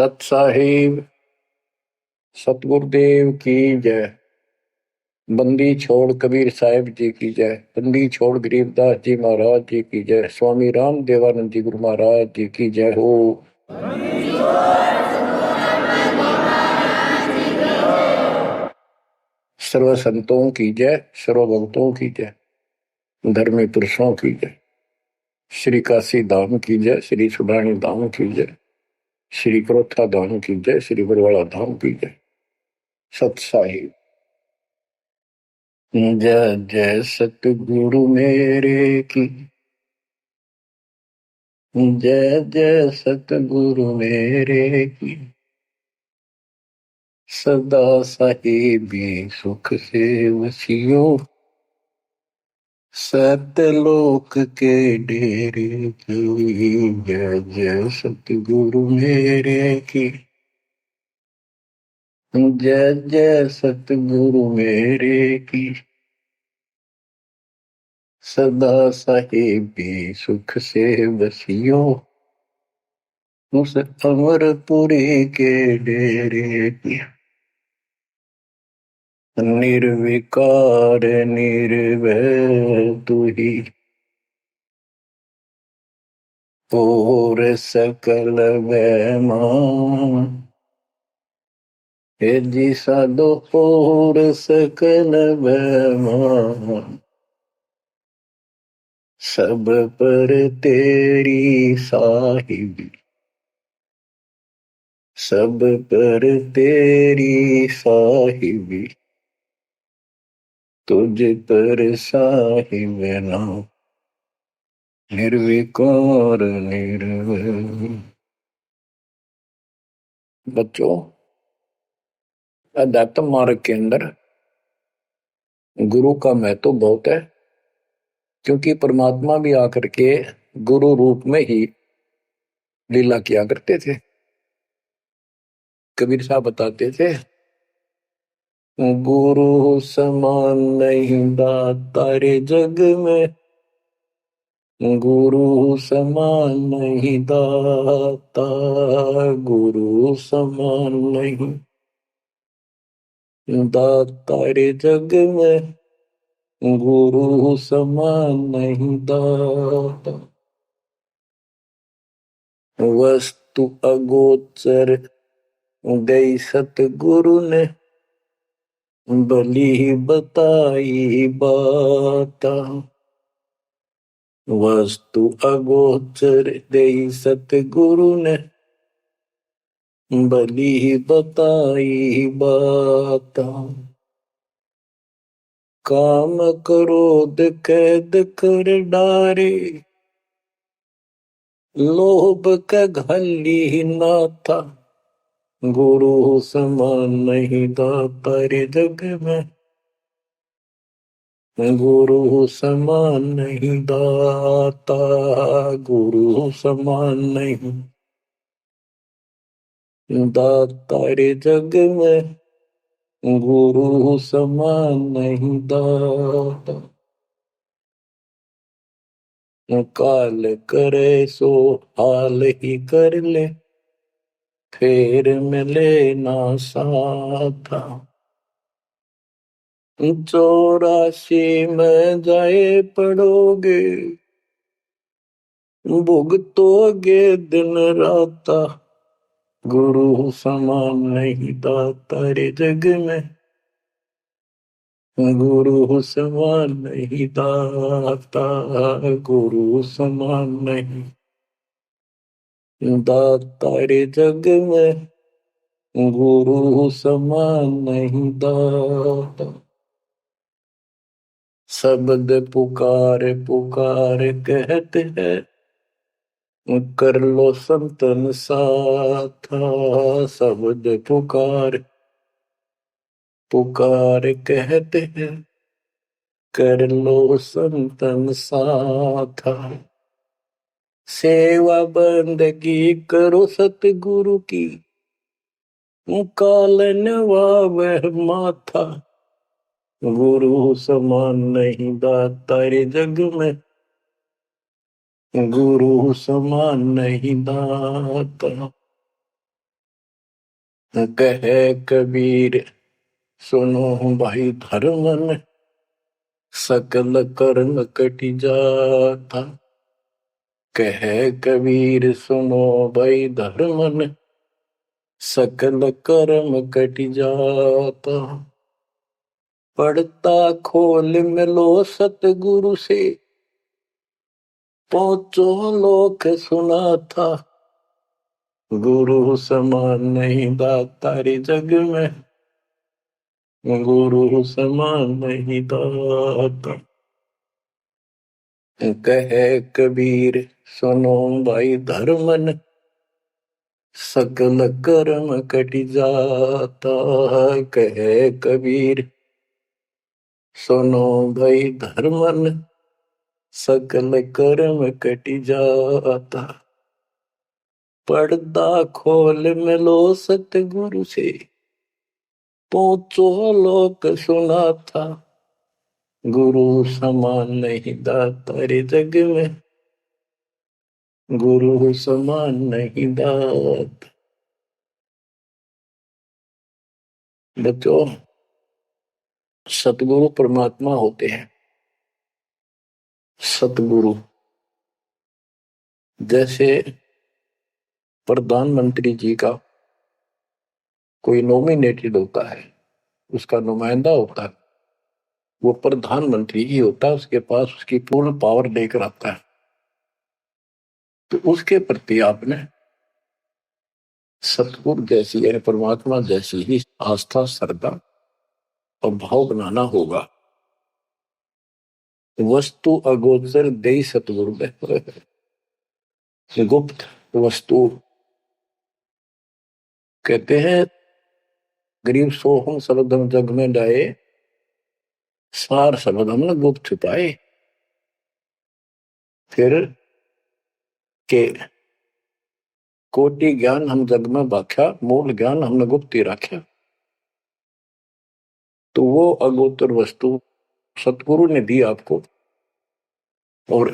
सत साहिब सतगुरुदेव की जय। बंदी छोड़ कबीर साहिब जी की जय। बंदी छोड़ गरीबदास जी महाराज जी की जय। स्वामी राम देवानंद जी गुरु महाराज जी की जय हो। सर्व संतों की जय, सर्व भक्तों की जय, धर्मी पुरुषों की जय। श्री काशी धाम की जय, श्री सुडानी धाम की जय, श्री क्रोथा धाम की जय, श्री बरवाड़ा धाम की जय। सत साहिब जय जय सतगुरु मेरे की जय जय सतगुरु मेरे की। सदा साहिबी सुख से वसियो सतलोक के डेरे की। जय जय सतगुरु मेरे की जय जय सतगुरु मेरे की। सदा साहिबी सुख से वसियो उस अमरपुरी के डेरे की। निर्विकार निर्भय तू ही और सकल वैमान। हे जी साधो और सकल वैमान। सब पर तेरी साहिबी, सब पर तेरी साहिबी, तुझ पर साहिब नाम। निर्विकार निर्भय। बच्चों, अध्यात्म मार्ग के अंदर गुरु का महत्व बहुत है, क्योंकि परमात्मा भी आकर के गुरु रूप में ही लीला किया करते थे। कबीर साहब बताते थे, गुरु समान नहीं दाता रे जग में, गुरु समान नहीं दाता, गुरु समान नहीं दाता रे जग में, गुरु समान नहीं दाता। वस्तु अगोचर गई सतगुरु ने, भली बताई बात। वस्तु अगोचर गई सतगुरु ने, भली बताई बात। काम क्रोध कैद कर डारे, लोभ का घली ना था, गुरु समान नहीं दाता रे जग में, गुरु समान नहीं दाता, गुरु समान नहीं दाता रे जग में, गुरु समान नहीं दाता। काल करे सो हाल ही कर ले, फेर मिले ना साथा। 84 में जाए पड़ोगे, भुगतोगे दिन राता, गुरु समान नहीं दाता रे जग में, गुरु समान नहीं दाता, गुरु समान नहीं दाता रे जग में, गुरु समान नहीं दाता। शब्द पुकार पुकार कहते हैं, कर लो संतन साथा। शब्द पुकार पुकार कहते हैं, कर लो संतन साथा। सेवा बंदगी करो सतगुरु की, काल नवावह माथा, गुरु समान नहीं दाता रे जग में, गुरु समान नहीं दाता। कहे कबीर सुनो भाई धर्मन, सकल कर्म कट जाता। कहे कबीर सुनो भाई धर्मन, सकल कर्म कट जाता। पढ़ता खोल मिलो सतगुरु से, पहुंचो लोक सुना था। गुरु समान नहीं दातारी जग में, गुरु समान नहीं दाता। कहे कबीर सुनो भाई धर्मन, सकल कर्म कट जाता। कहे कबीर सुनो भाई धर्मन, सकल कर्म कट जाता। पर्दा खोल मिलो सतगुरु से, पहुंचो लोक सुना था। गुरु समान नहीं दातारे जग में, गुरु समान नहीं दात। बच्चों, सतगुरु परमात्मा होते हैं। सतगुरु जैसे प्रधानमंत्री जी का कोई नॉमिनेटेड होता है, उसका नुमाइंदा होता है, वो प्रधानमंत्री ही होता है, उसके पास उसकी पूर्ण पावर लेकर आता है। तो उसके प्रति आपने सतगुरु जैसी यानी परमात्मा जैसी ही आस्था, श्रद्धा और भाव बनाना होगा। वस्तु अगोचर दे सतगुरु में, गुप्त वस्तु कहते हैं। गरीब सोहम शब्दम जग में डाए, सार शब्द हमने गुप्त छुपाए। फिर के कोटि ज्ञान हम जग में बाख्या, मूल ज्ञान हमने गुप्त ही रखा। तो वो अगोचर वस्तु सतगुरु ने दी आपको। और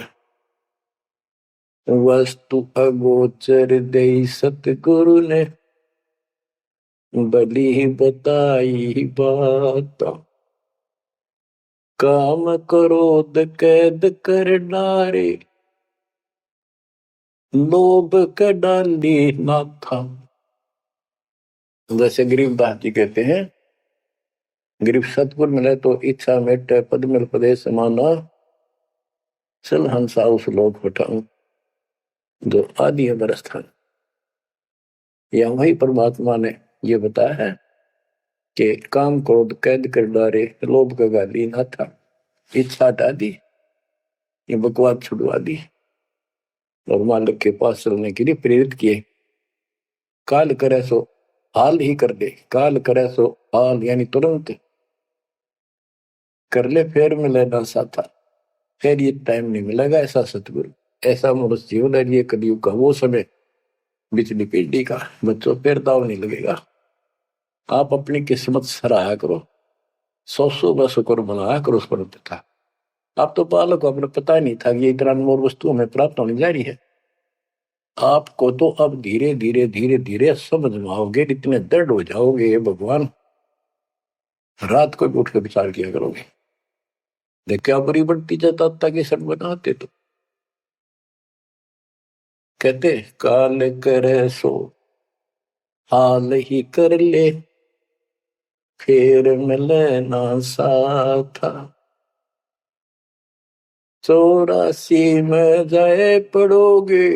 वस्तु अगोचर दे सतगुरु ने, बली बताई बात। काम क्रोध कैद कर डारे, लोभ का डाली ना था। जैसे गरीबदास जी कहते हैं, गरीब सतगुरु मिले तो इच्छा मेटे, पद मिल पदे समाना, चल हंसा उस लोक उठाऊं जो आदि है बरस्थान। या वही परमात्मा ने ये बताया है कि काम क्रोध कैद कर डारे, लोभ का गाली ना था। इच्छा हटा दी, ये बकवास छुड़वा दी और मालिक के पास चलने के लिए प्रेरित किए। काल करे सो हाल ही कर दे, काल करे सो हाल यानी तुरंत कर ले, फिर मिले ना साथा। फिर ये टाइम नहीं मिलेगा। ऐसा सतगुरु, ऐसा मनुष्य जीवन है ये कलयुग का वो समय, बिजली पीढ़ी का। बच्चों, फिर दाव नहीं लगेगा। आप अपनी किस्मत सराहा करो, सौ ब शुक्र बनाया करो उस पर था। आप तो बालक को अपने पता नहीं था कि ये इतना अनमोल वस्तु हमें प्राप्त होने जा रही है। आपको तो अब धीरे धीरे धीरे धीरे समझ में आओगे, इतने दृढ़ हो जाओगे। ये भगवान, रात को भी उठ के विचार किया करोगे। देख क्या बुरी बढ़ती जाता था कि सट बनाते तो कहते काल करे सो हाल ही कर ले, फिर मिले ना साथा। 84 में जाए पड़ोगे,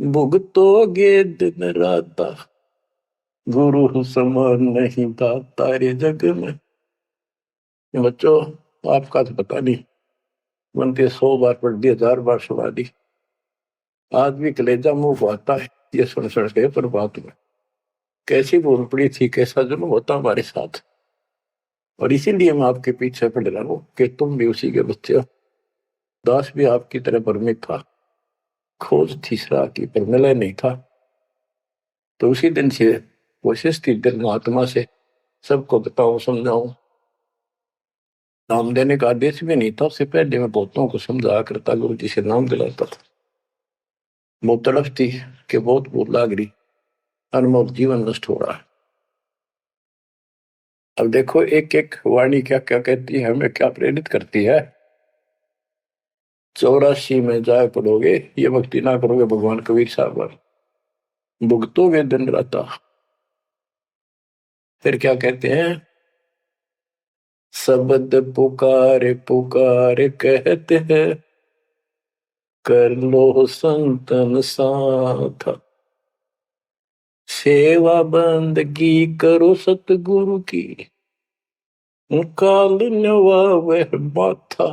भुगतोगे दिन रात। गुरु समान नहीं था तारे जग में। बच्चों, आपका तो पता नहीं, बनते 100 बार पढ़ दी, 1000 बार सुना दी, आज भी कलेजा मुंह को आता है ये सुन सुन के। पर बात में कैसी भूल पड़ी थी, कैसा जुल्म होता हमारे साथ। और इसीलिए मैं आपके पीछे पड़ रहा हूं कि तुम भी उसी के बच्चे हो। दास भी आपकी तरह भ्रमित था, खोज थी सराह की पर मिला नहीं था। तो उसी दिन से कोशिश थी दिल आत्मा से सबको बताऊं, समझाऊं। नाम देने का आदेश भी नहीं था, उससे पहले मैं बहुतों को समझाया करता, गुरु जी से नाम दिलाता था। बहुत तड़फ थी कि बहुत भूख लाग रही, अनमोल जीवन नष्ट हो रहा है। अब देखो एक एक वाणी क्या क्या कहती है, हमें क्या प्रेरित करती है। 84 में जाए पड़ोगे, ये भक्ति ना करोगे, भगवान कबीर साहब भुगतोगे दिन राता। फिर क्या कहते हैं, शब्द पुकार पुकार कहते हैं, कर लो संतन साथ, सेवा बंदगी करो सतगुरु की, काल नवावे माथा,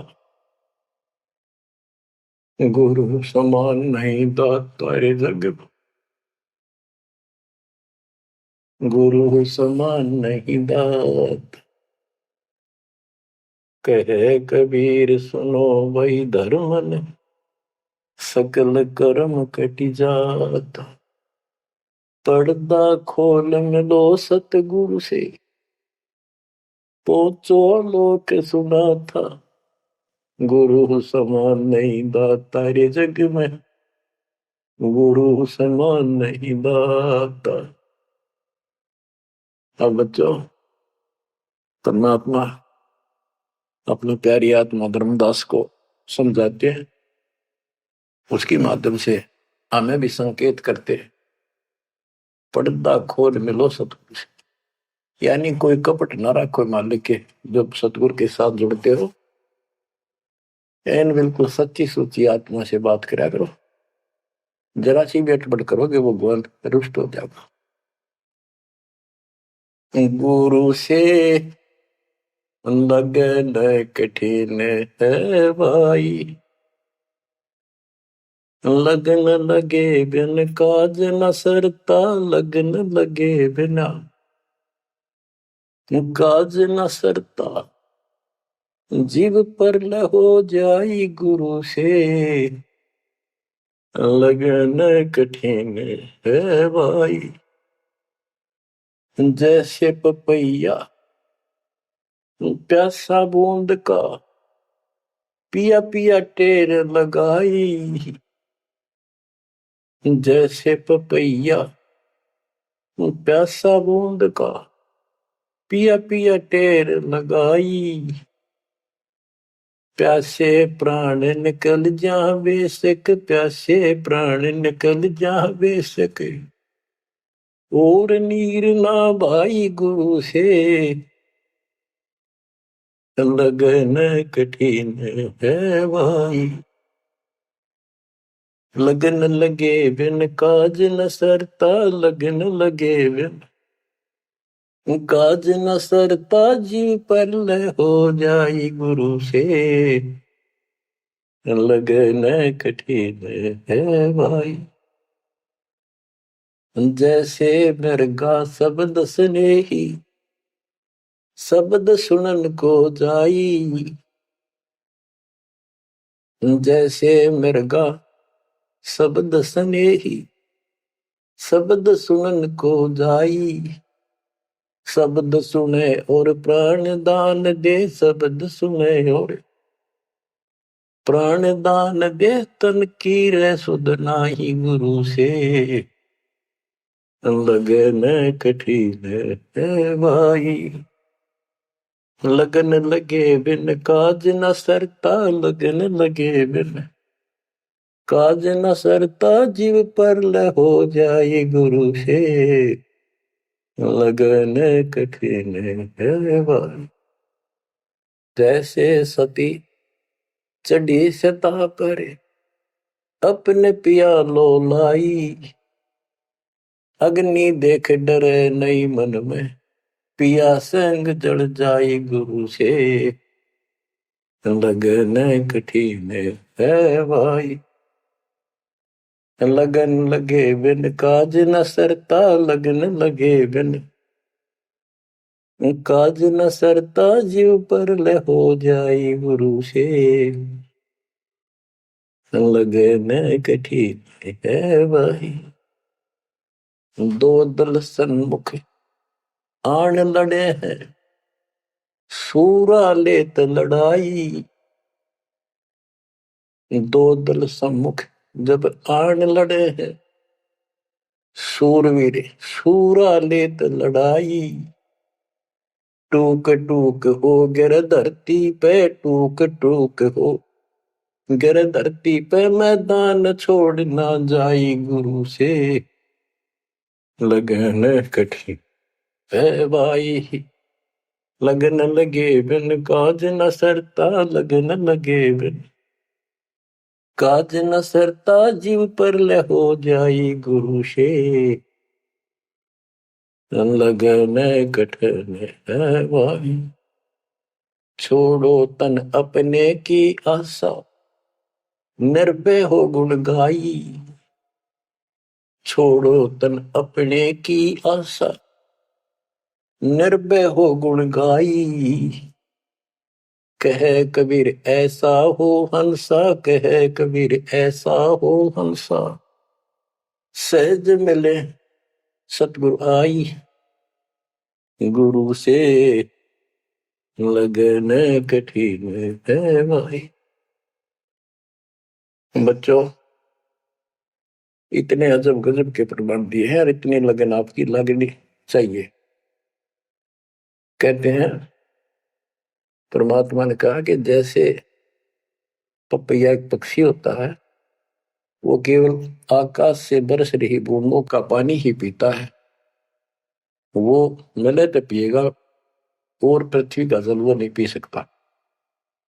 गुरु समान नहीं दाता रे जग में, गुरु समान नहीं दात। कहे कबीर सुनो वही धर्मन, सकल कर्म कटि जात, पर्दा खोल मिलो सतगुरु से, पहुंचो लोक सुना था, गुरु समान नहीं दाता रे जग में, गुरु समान नहीं दाता। अब बच्चों, परमात्मा अपनी प्यारी आत्मा धर्मदास को समझाते हैं, उसके माध्यम से हमें भी संकेत करते हैं, पर्दा खोल मिलो सतगुरु से। यानी कोई कपट ना रखो मालिक के, जब सतगुरु के साथ जुड़ते हो, एन बिल्कुल सच्ची सुची आत्मा से बात करा करो। जरा सी भी अटपट करोगे वो भगवान रुष्ट हो जाएगा। गुरु से लगन कठिन है भाई, लगन लगे बिन काज न सरता, लगन लगे बिना काज न सरता, जीव पर हो जाई गुरु से, लगन कठिन है भाई। जैसे पपैया प्यासा बूंद का, पिया पिया टेर लगाई, जैसे पपैया प्यासा बूंद का, पिया पिया टेर लगाई, प्यासे प्राण निकल जा बेशक, प्यासे प्राण निकल जा बेशक, और नीर ना भाई गुरु से, लगन कठिन है भाई। लगन लगे बिन काज न सरता, लगन लगे बिन काज न सरता, जीव पर हो जाई गुरु से, लगन कठिन है भाई। जैसे मृगा शब्द स्नेही, शब्द सुनन को जाई, जैसे मृगा शब्द स्नेही, शब्द सुनन को जाई, शब्द सुने और प्राण दान दे, शब्द सुने और प्राण दान दे, तन की रे सुध नाही गुरु से, लगन कठिन है भाई। लगन लगे बिन काज न सरता, लगन लगे बिन काज न सरता, जीव पर हो जाए गुरु से, लगन कठिन है भाई। जैसे सती चढ़ी सता पर, अपने पिया लो लाई, अग्नि देख डरे नहीं मन में, पिया संग जल जाई गुरु से, लगन कठिन है भाई। लगन लगे बिन काज न सरता, लगन लगे बिन काज न सरता, जीव पर हो जाई गुरु से, लगन कठिन है भाई। दो दल सन्मुख आन लड़े हैं, सूरा लेत लड़ाई, दो दल सम्मुख जब आन लड़े हैं, सूरवीर सूरा लेत लड़ाई, टूक टूक हो गिर धरती पे, टूक टूक हो गिर धरती पे, मैदान छोड़ ना जाई गुरु से, लगन कठिन है भाई। लगन लगे बिन काज न सरता, लगन लगे बिन काज न सरता, जीव पर ले हो जाई गुरु से, लगन कठिन है भाई। छोड़ो तन अपने की आशा, निर्भय हो गुण गाई, छोड़ो तन अपने की आशा, निर्भय हो गुण गाई। कह कबीर ऐसा हो हंसा, कह कबीर ऐसा हो हंसा, सहज मिले सतगुरु आई, गुरु से लगन कठिन है भाई। बच्चों, इतने अजब गजब के प्रमाण दिए हैं और इतनी लगन आपकी लगनी चाहिए। कहते हैं परमात्मा ने कहा कि जैसे पपैया एक पक्षी होता है, वो केवल आकाश से बरस रही बूंदों का पानी ही पीता है, वो मिले तो पिएगा, और पृथ्वी का जल वो नहीं पी सकता,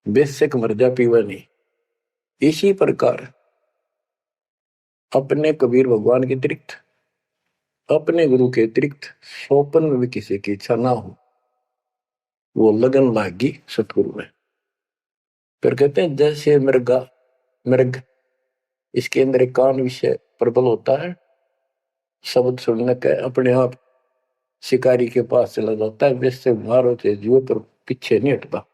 बेशक मर जा पीवा नहीं। इसी प्रकार अपने कबीर भगवान के अतिरिक्त, अपने गुरु के अतिरिक्त सोपन में भी किसी की इच्छा ना हो, वो लगन लागी सतगुरु में। फिर कहते हैं जैसे मृगा मृग, इसके अंदर एक कान विषय प्रबल होता है, शब्द सुनने के अपने आप शिकारी के पास चला जाता है, वैसे मारो थे जुए पर पीछे नहीं हटता।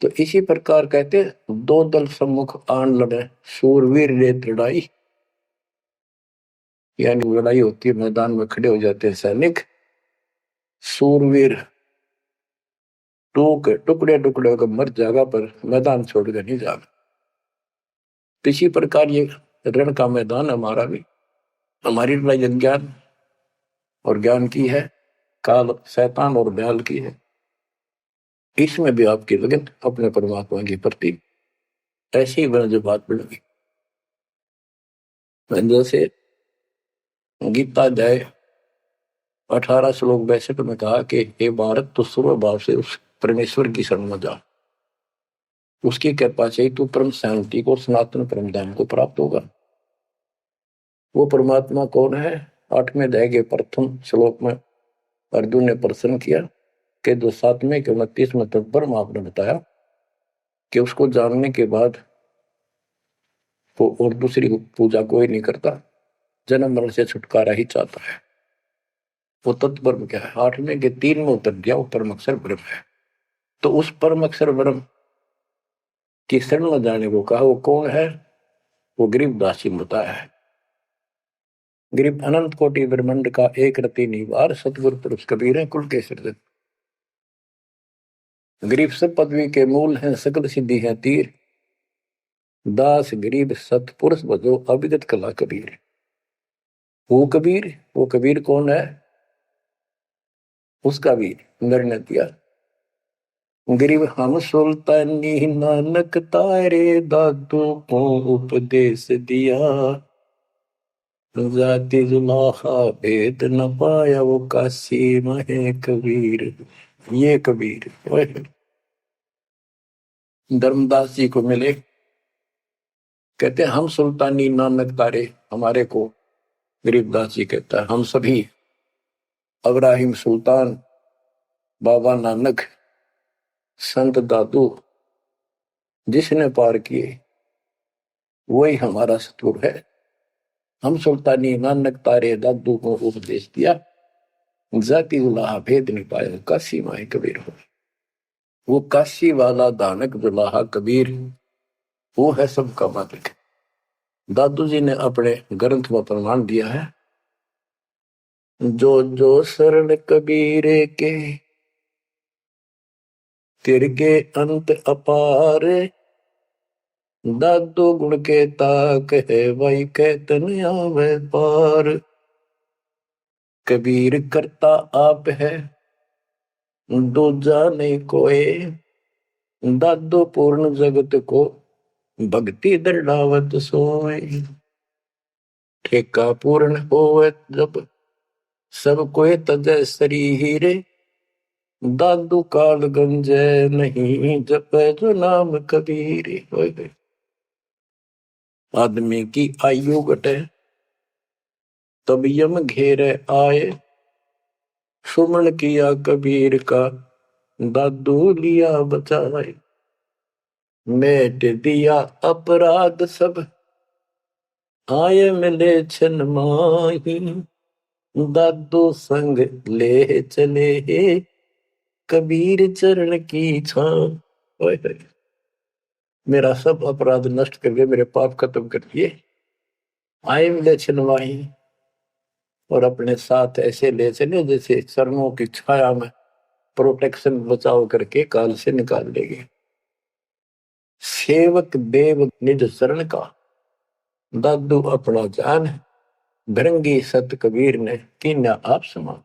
तो इसी प्रकार कहते हैं दो दल सम्मुख आन लड़े, सूरवीर रेत लड़ाई, यानी लड़ाई होती है, मैदान में खड़े हो जाते हैं सैनिक, सूरवीर टूक टुकड़े टुकड़े होकर मर जाएगा, पर मैदान छोड़कर नहीं जाएगा। तो इसी प्रकार ये रण का मैदान हमारा भी, हमारी लड़ाई अज्ञान और ज्ञान की है, काल शैतान और ब्याल की है। इसमें भी आपकी लगन अपने परमात्मा की प्रति ऐसी ही बन जो बात बढ़ेगी। जैसे गीता अध्याय 18 श्लोक 62 में कहा कि हे भारत, तो सर्व भाव से उस परमेश्वर की शरण में जा, उसकी कृपा से तू परम शांति को, सनातन परम धाम को प्राप्त होगा। वो परमात्मा कौन है? 8वें अध्याय के प्रथम श्लोक में अर्जुन ने प्रश्न किया कि जो 7वें के 29 में तक ब्रह्म आपने बताया कि उसको जानने के बाद वो और दूसरी पूजा कोई नहीं करता, जन्म मरण से छुटकारा ही चाहता है। वो तत्ब्रह्म क्या है? 8वें के 3 में उत्तर दिया, वो परम अक्षर ब्रह्म है। तो उस परम अक्षर ब्रह्म की शरण में जाने को कहा, वो कौन है? वो गरीबदास जी बताया है। गरीब अनंत कोटि ब्रह्मांड का एक रति निवार, सतगुरु पुरुष कबीर है कुल के सृजन। गरीब सब पदवी के मूल हैं, सकल सिद्धि है तीर, दास गरीब सतपुरुष बजो अविगत कला कबीर। वो कबीर कौन है? उसका वीर निर्णय दिया, गरीब हम सुल्तानी नानक तारे, दादू को उपदेश दिया, जाति जुलाहा भेद न पाया, वो काशी महे कबीर। ये कबीर धर्मदास जी को मिले, कहते हैं हम सुल्तानी नानक तारे, हमारे को गरीबदास जी कहता है हम सभी अब्राहिम सुल्तान, बाबा नानक, संत दादू जिसने पार किए वही हमारा सतगुरु है। हम सुल्तानी नानक तारे, दादू को उपदेश दिया, जाति जुलाहा भेद नहीं पाया, काशी माए कबीर हो। वो काशी वाला दानक जुलाहा कबीर, वो है सबका मालिक। दादू जी ने अपने ग्रंथ में प्रमाण दिया है, जो जो शरण कबीरे के, तिरगे अंत अपार, दादो गुण के ताक है भाई कहतन आवे पार। कबीर करता आप है दो जाने कोय। दादो पूर्ण जगत को भक्ति दृढ़ावत सोए। ठेका पूर्ण होवे जब सब कोई तजय शरीर। दादू काल गंजे नहीं जपे जो नाम कबीर। आदमी की आयु घटे तब यम घेरे आए। सुमन किया कबीर का दादू लिया बचाए। मेट दिया अपराध सब आए मिले छन माही। दादू संग ले चले कबीर चरण की छां। मेरा सब अपराध नष्ट कर दिए, मेरे पाप खत्म कर दिए। आए मिले छन माही और अपने साथ ऐसे ले चले जैसे चरणों की छाया में प्रोटेक्शन बचाव करके काल से निकाल लेंगे। सेवक देव निज शरण का दादू अपना जान। भृंगी सत कबीर ने कीन्या आप समान।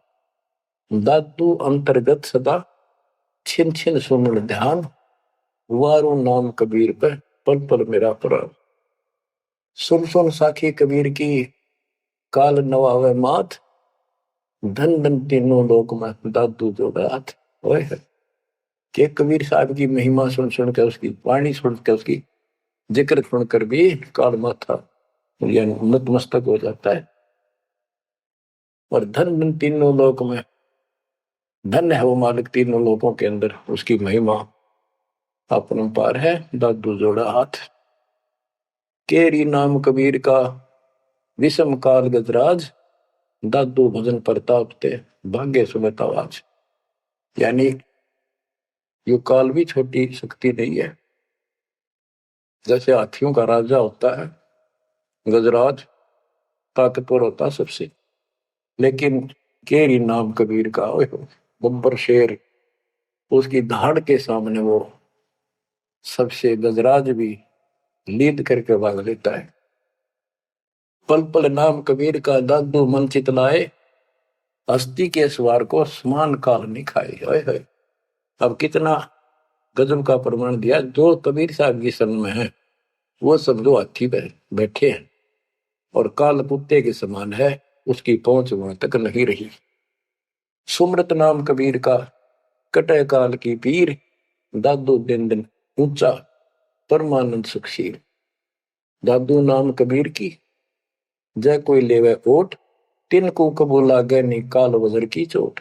दादू अंतर्गत सदा छिन छिन सुमन ध्यान। वारू नाम कबीर पे पल पल मेरा प्राण। सुन सुन साखी कबीर की काल नवावे माथ। धन धन तीनों लोक में दादू जो गाथ। के कबीर साहब की महिमा सुन सुन के उसकी वाणी सुन के उसकी जिक्र सुनकर भी काल माथा यानी नतमस्तक हो जाता है। और धन धन तीनों लोक में धन है वो मालिक तीनों लोकों के अंदर उसकी महिमा अपरंपार है। दादू जोड़ा हाथ। केरी नाम कबीर का विषम काल गजराज। दादू भजन प्रताप ते भाग्य सुमित आवाज। यानी ये काल भी छोटी शक्ति नहीं है। जैसे हाथियों का राजा होता है गजराज ताकतवर होता सबसे, लेकिन केरी नाम कबीर का बब्बर शेर उसकी धाड़ के सामने वो सबसे गजराज भी लीड करके भाग लेता है। पल पल नाम कबीर का दादू मन चितलाए। हस्ती के सवार को समान काल नहीं खाए। अब कितना गजब का प्रमाण दिया। जो कबीर साहब की शरण में है वो सब जो हाथी पे बैठे हैं और काल कुत्ते के समान है, उसकी पहुंच वहां तक नहीं रही। सुमरत नाम कबीर का कटे काल की पीर। दादू दिन दिन ऊंचा परमानंद सुखशील। दादू नाम कबीर की जय कोई लेवे ओट। तिनको कबूल लागे नी काल वजर की चोट।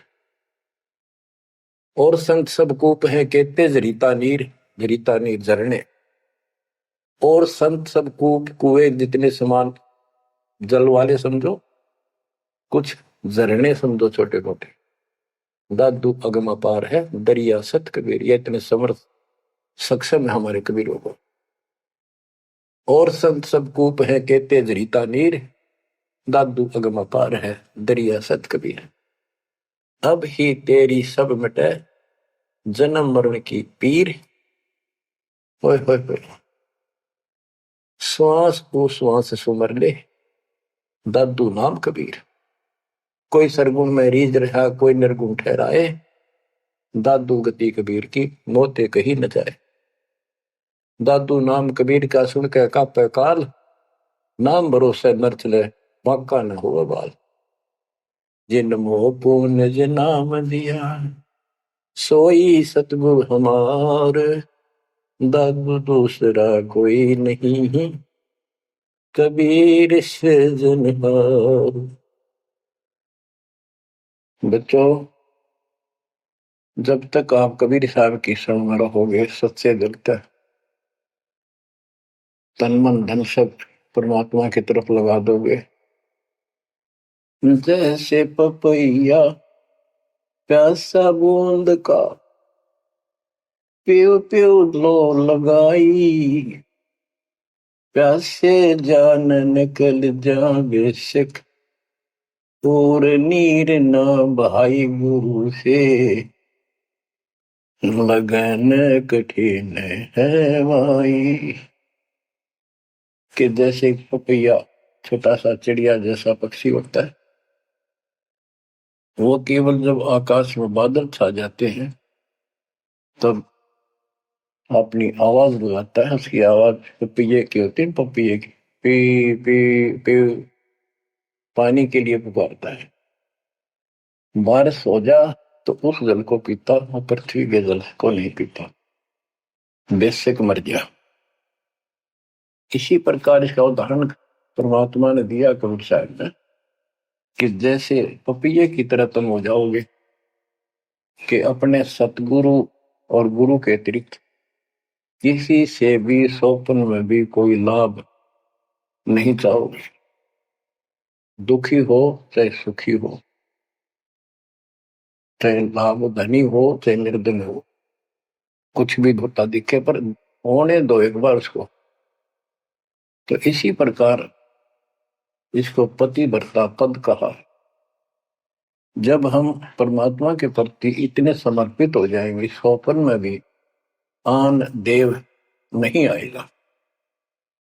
और संत सब कूप है कहते जरीता नीर झरने। और संत सब कूप कुएं जितने समान जल वाले समझो, कुछ झरने समझो छोटे मोटे। दादू अगम अपार है दरिया सत कबीर। ये इतने समर्थ सक्षम है हमारे कबीरों को। और संत सब कूप है कहते जरीता नीर। दादू अगम अपार है दरिया सत कबीर। अब ही तेरी सब मिटे जन्म मरण की पीर। होए होए होए। श्वास को श्वास सुमर ले दादू नाम कबीर। कोई सरगुण में रीझ रहा कोई निर्गुण ठहराए। दादू गति कबीर की मोते कही न जाए। दादू नाम कबीर का सुन के कापे काल। नाम भरोसे नर चले बांका न हो बाल। जिन मोह पुण्य जिन नाम दिया सोई सतगुरु हमार। दादू दूसरा कोई नहीं कबीर से जनहार। बच्चों, जब तक आप कबीर साहब की शरण में रहोगे सच्चे दिल तक तन मन धन सब परमात्मा की तरफ लगा दोगे। जैसे पपैया प्यासा बूंद का प्यो प्यो लो लगाई। प्यासे जान निकल जा बेशक और नीर ना भाई गुरु से लगन कठिन है भाई। कि जैसे पपैया छोटा सा चिड़िया जैसा पक्षी होता है, वो केवल जब आकाश में बादल छा जाते हैं तब अपनी आवाज लगाता है। उसकी आवाज पपैये की होती है, पपैये की, पी पी पी, पानी के लिए पुकारता है। बारिश हो जा तो उस जल को पीता, वो पृथ्वी के जल को नहीं पीता, बेशक मर गया। इसी प्रकार इसका उदाहरण परमात्मा ने दिया कबीर साहब ने कि जैसे पपैये की तरह तुम हो जाओगे कि अपने सतगुरु और गुरु के अतिरिक्त किसी से भी स्वप्न में भी कोई लाभ नहीं चाहोगे। दुखी हो चाहे सुखी हो, चाहे लाभ धनी हो चाहे निर्धन हो, कुछ भी होता दिखे पर होने दो एक बार उसको। तो इसी प्रकार इसको पतिव्रता पद कहा। जब हम परमात्मा के प्रति इतने समर्पित हो जाएंगे, स्वप्न में भी आन देव नहीं आएगा,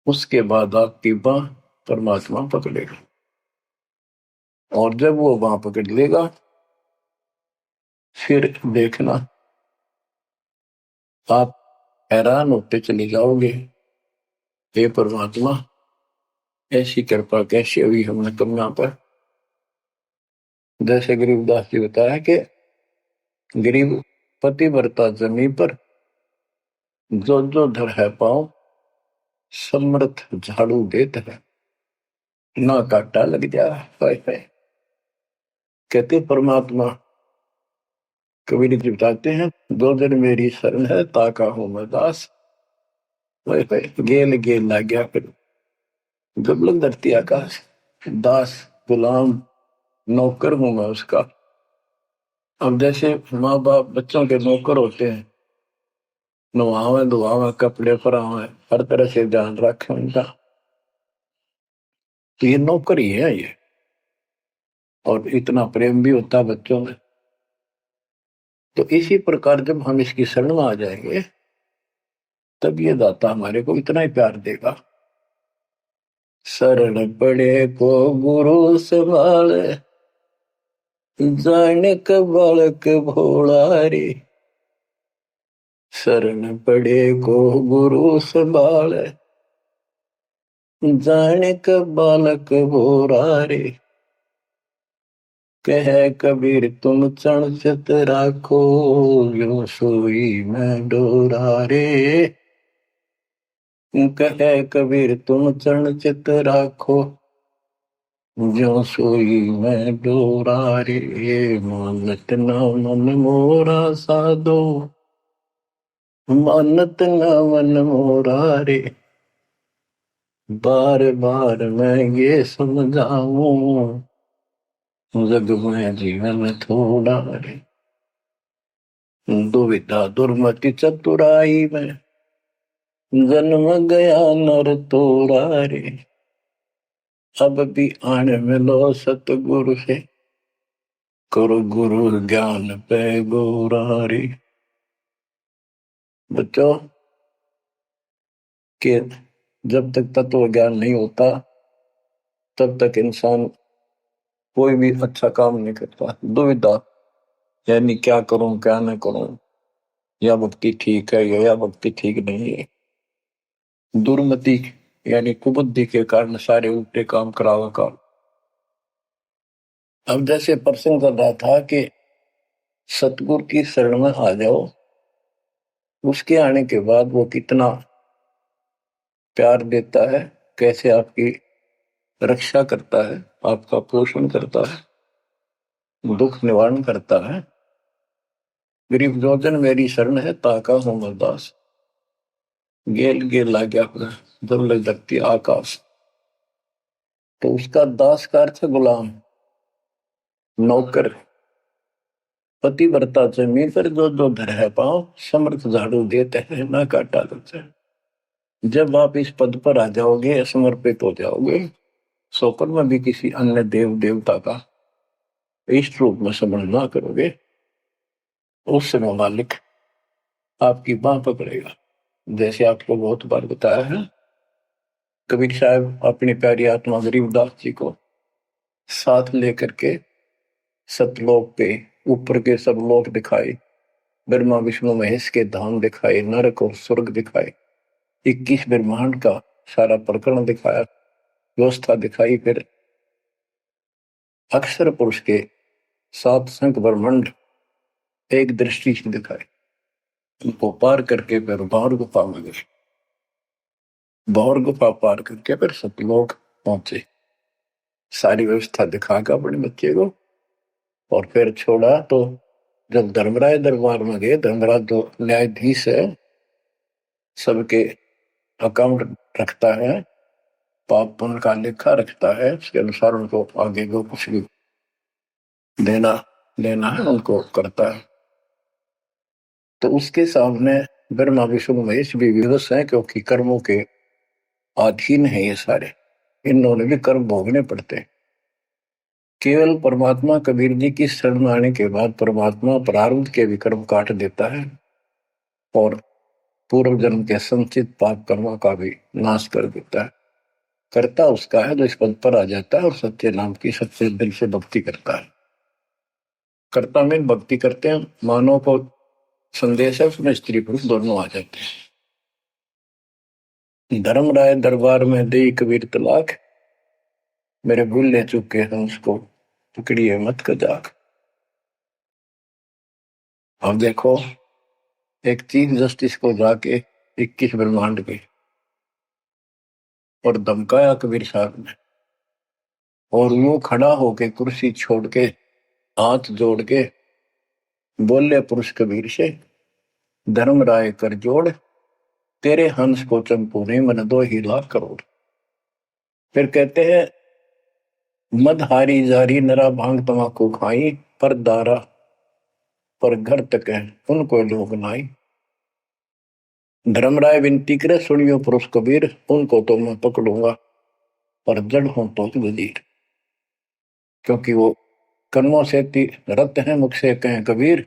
उसके बाद आपकी बाह परमात्मा पकड़ेगा। और जब वो बाह पकड़ लेगा फिर देखना आप हैरान होते चले जाओगे, हे परमात्मा ऐसी कृपा कैसे हुई हमने कन्या पर। जैसे गरीबदास जी बताया कि गरीब पतिव्रता जमी पर जो जो धर है पाओ, समर्थ झाड़ू देता है, ना काटा लग जा। कहते परमात्मा कबीर जी बताते हैं, दो दिन मेरी शरण है ताका हूं मैं दास। गेल गेल ला गया फिर गबलन धरती आकाश, दास गुलाम नौकर हूं मैं उसका। अब जैसे माँ बाप बच्चों के नौकर होते हैं, नवावे धुआवे कपड़े परावे हर तरह से ध्यान रखें उनका, तो ये नौकर ही है ये। और इतना प्रेम भी होता है बच्चों में। तो इसी प्रकार जब हम इसकी शरण में आ जाएंगे तब ये दाता हमारे को इतना ही प्यार देगा। शरण पड़े को गुरु संभाले, जाने का बालक भोला रे। शरण पड़े को गुरु संभाले, जाने का बालक भोला रे। कह कबीर तुम चरण चित राखो, यो सोई मैं डोरा रे। कह कबीर तुम चरण चित राखो, जो सोई मैं डोरा रे। मानत न मन मोरा साधो, मानत न मन मोरा रे। बार बार मैं ये समझाऊं, जग में जीवन थोड़ा रे। दुविधा दुर्मति चतुराई में, जन्म गया नर तोड़ा रे। अब भी आने मिलो सतगुरु से, करो गुरु ज्ञान पे गोरा रे। बच्चों के जब तक तत्व ज्ञान नहीं होता तब तक इंसान कोई भी अच्छा काम नहीं करता। दुविधा यानी क्या करूं क्या न करूं, या भक्ति ठीक है या भक्ति ठीक नहीं है। दुर्मति यानी कुबुद्धि के कारण सारे उल्टे काम करावा का। अब जैसे प्रसंग कर रहा था कि सतगुरु की शरण में आ जाओ, उसके आने के बाद वो कितना प्यार देता है, कैसे आपकी रक्षा करता है, आपका पोषण करता है, दुख निवारण करता है। गरीब जोजन मेरी शरण है ताका हूं मैं दास, गेल गेल ला गया जब लग धरती आकाश। तो उसका दास का अर्थ गुलाम, नौकर। पतिव्रता जमीन पर जो जो धर है पाओ, समर्थ झाड़ू देते हैं ना काटा लगता है। जब आप इस पद पर आ जाओगे, समर्पित हो जाओगे, स्वप्न में भी किसी अन्य देव देवता का इष्ट रूप में समझ ना करोगे, उस समय मालिक आपकी बाह पकड़ेगा। जैसे आपको बहुत बार बताया है कबीर साहब अपनी प्यारी आत्मा गरीबदास जी को साथ लेकर के सतलोक पे ऊपर के सब लोक दिखाए, ब्रह्मा विष्णु महेश के धाम दिखाए, नरक और स्वर्ग दिखाए, 21 ब्रह्मांड का सारा प्रकरण दिखाया, व्यवस्था दिखाई। फिर अक्षर पुरुष के 7 संख ब्रह्मांड एक दृष्टि से दिखाए। उनको पार करके फिर भौर गुफा में गए, भौर गुफा पार करके फिर सतलोक पहुंचे, सारी व्यवस्था दिखाकर अपने बच्चे को, और फिर छोड़ा। तो जब धर्मराय दरबार में गए, धर्मराज जो न्यायाधीश है, सबके अकाउंट रखता है, पाप पुण्य का लेखा रखता है, उसके अनुसार उनको आगे को कुछ भी देना लेना है उनको करता है। तो उसके सामने ब्रह्मा विष्णु महेश भी विवश है, क्योंकि कर्मों के अधीन है ये सारे, इन्होंने भी कर्म भोगने पड़ते हैं। केवल परमात्मा कबीर जी की शरण आने के बाद परमात्मा प्रारब्ध के भी कर्म काट देता है और पूर्व जन्म के संचित पाप कर्मों का भी नाश कर देता है। करता उसका है जो इस पद पर आ जाता है और सच्चे नाम की सच्चे दिल से भक्ति करता है। कर्ता में भक्ति करते हैं, मानव को संदेश है, उसमें स्त्री पुरुष दोनों आ जाते हैं। धर्मराय दरबार में दे कबीर तलाक, मेरे भूल ले चुके हैं उसको पकड़िए मत कजाक। अब देखो, एक चीफ जस्टिस को जाके 21 ब्रह्मांड के और धमकाया कबीर साहब ने, और वो खड़ा होके कुर्सी छोड़ के हाथ जोड़ के बोले पुरुष कबीर से, धर्मराय कर जोड़, तेरे हंस को चंपू ने मन 2 लाख करोड़। फिर कहते हैं, मदहारी जारी नरा भांग तमाकू खाई, पर दारा पर घर तक है उनको लोग नाई। धर्मराय विनती करे, सुनियो पुरुष कबीर, उनको तो मैं पकड़ूंगा पर जड़ हूं तो वजीर। क्योंकि वो कर्मों से रत हैं, मुख से कहें कबीर,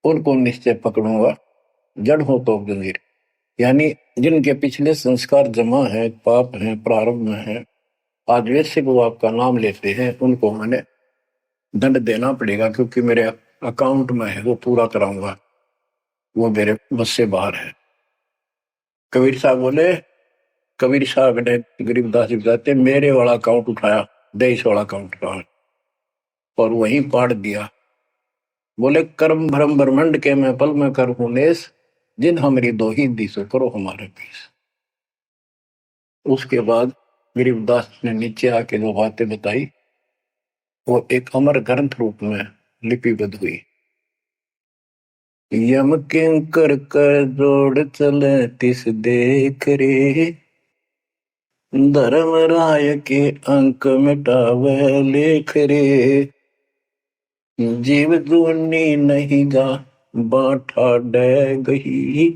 उनको निश्चय पकड़ूंगा, जड़ हो तो वजीर। यानी जिनके पिछले संस्कार जमा है, पाप है, प्रारंभ में है, आज वैसे वो आपका नाम लेते हैं, उनको मैंने दंड देना पड़ेगा, क्योंकि मेरे अकाउंट में है, वो पूरा कराऊंगा, वो मेरे बस से बाहर है। कबीर साहब बोले, कबीर साहब ने गरीबदास जी बताते, मेरे वाला अकाउंट उठाया, 23 वाला अकाउंट का, और वहीं पाड़ दिया। बोले, कर्म भ्रम ब्रह्मंड के मैं पल में कर हूं नेस, जिन हमारी दो ही दिशो करो हमारे पीस। उसके बाद गरीबदास ने नीचे आके जो बातें बताई, वो एक अमर ग्रंथ रूप में लिपिबद्ध हुई। यम किंकर कर जोड़ चले तिस देख रे, धर्म राय के अंक मिटावे लेख रे, जीव जूनी नहीं गा बाठा डे गही,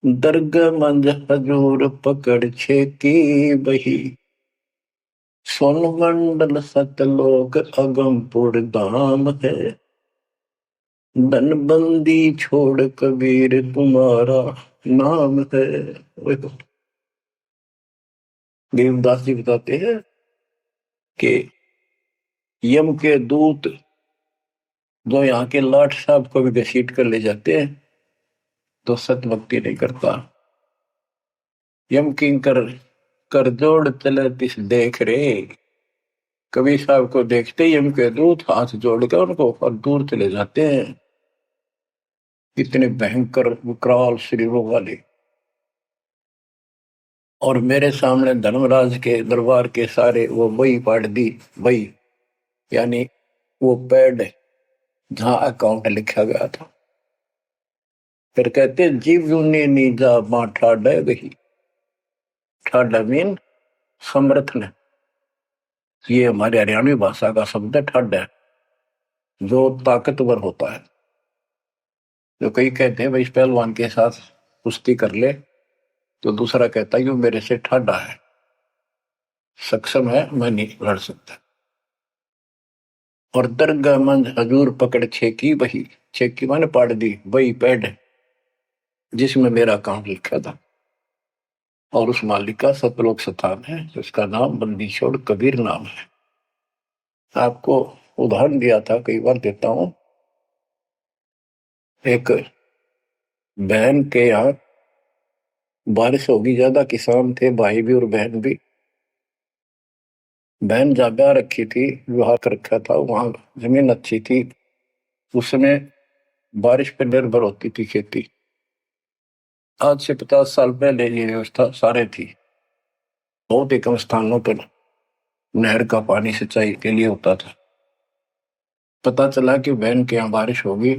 दर्ग मंज हजूर पकड़ छेकी बही, सोन मंडल सतलोक अगमपुर धाम है, धनबंदी छोड़ कबीर तुम्हारा नाम है। देवदास जी बताते हैं कि यम के दूत जो यहाँ के लाट साहब को भी घसीट कर ले जाते हैं, तो सत भक्ति नहीं करता। यम किंकर कर जोड़ चले तिस देख रे, कबीर साहब को देखते ही यम के दूत हाथ जोड़ कर उनको और दूर चले जाते हैं। इतने भयंकर विकराल शरीरों वाले, और मेरे सामने धर्मराज के दरबार के सारे वो बही पाड़ दी। बही यानी वो पैड जहां अकाउंट लिखा गया था। फिर कहते, जीव जूनी नीजा मां ठाडा गही, ठाडा मीन समर्थ ने, ये हमारे हरियाणवी भाषा का शब्द है ठाडा, जो ताकतवर होता है। जो कई कहते हैं भाई इस पहलवान के साथ कुश्ती कर ले, तो दूसरा कहता है, यू मेरे से ठाडा है, सक्षम है, मैं नहीं लड़ सकता। और दरगाह मंज हजूर पकड़ छेकी बही, छेकी माने पाड़ दी, बही पैड जिसमें मेरा अकाउंट लिखा था। और उस मालिक का सतलोक स्थान है, जिसका नाम बंदी छोड़ कबीर नाम है। आपको उदाहरण दिया था, कई बार देता हूं। एक बहन के यहाँ बारिश होगी ज्यादा, किसान थे, भाई भी और बहन भी। बहन जहाँ ब्याह रखी थी, विवाह कर रखा था, वहां जमीन अच्छी थी, उसमें बारिश पर निर्भर होती थी खेती। आज से 50 साल पहले ये व्यवस्था सारे थी। बहुत ही कम स्थानों पर नहर का पानी सिंचाई के लिए होता था। पता चला कि बहन के यहाँ बारिश होगी,